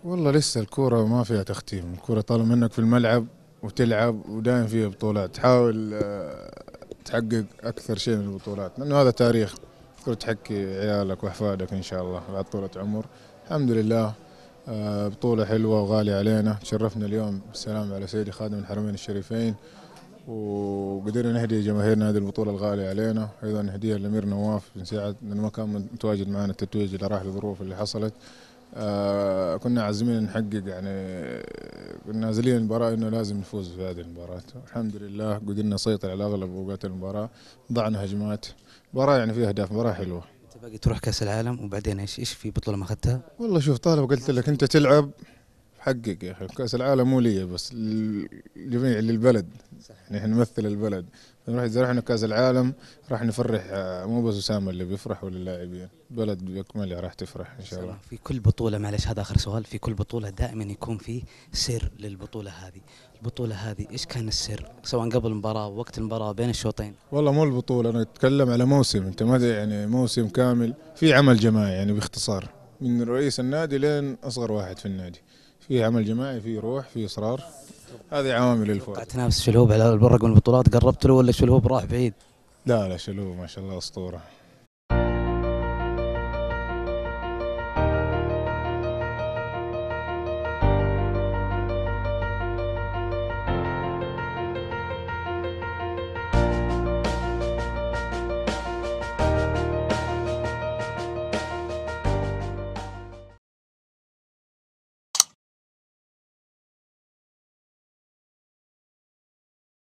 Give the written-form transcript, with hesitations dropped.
والله لسه الكورة ما فيها تختيم. الكورة طالما انك في الملعب وتلعب ودايم فيها بطولات، تحاول تحقق اكثر شيء من البطولات، لانه هذا تاريخ. الكرة تحكي عيالك واحفادك ان شاء الله بعد طولة عمر. الحمد لله. بطولة حلوة وغالية علينا. تشرفنا اليوم بالسلام على سيدي خادم الحرمين الشريفين، وقدرنا نهدي جماهيرنا هذه البطولة الغالية علينا. أيضا نهديها للأمير نواف بن سعد لأنه ما كان متواجد معنا التتويج اللي راح للظروف اللي حصلت. كنا عازمين نحقق يعني، كنا نازلين المباراة إنه لازم نفوز في هذه المباراة. الحمد لله قدرنا نسيطر على أغلب أوقات المباراة، ضعنا هجمات. مباراة يعني فيها أهداف، مباراة حلوة. انت باقي تروح كاس العالم وبعدين ايش في بطوله ما اخذتها؟ والله شوف، طالما قلت لك أنت تلعب حقق يا أخي. كأس العالم مو لي بس، للجميع، للبلد. يعني احنا نمثل البلد. نروح إذا رحنا كأس العالم راح نفرح، مو بس أسامة اللي بيفرح ولا اللاعبين، البلد بأكملها راح تفرح إن شاء الله. في كل بطوله، معلش هذا اخر سؤال، في كل بطوله دائما يكون في سر للبطوله هذه. البطوله هذه ايش كان السر، سواء قبل المباراه ووقت المباراه بين الشوطين؟ والله مو البطولة، أنا أتكلم على موسم. أنت ما يعني موسم كامل في عمل جماعي، يعني باختصار من رئيس النادي لين أصغر واحد في النادي، في عمل جماعي، في روح، في إصرار. هذه عوامل الفوز. قاعد تنافس شلهوب على البرق من البطولات، قربت له ولا شلهوب راح بعيد؟ لا لا، شلو ما شاء الله أسطورة.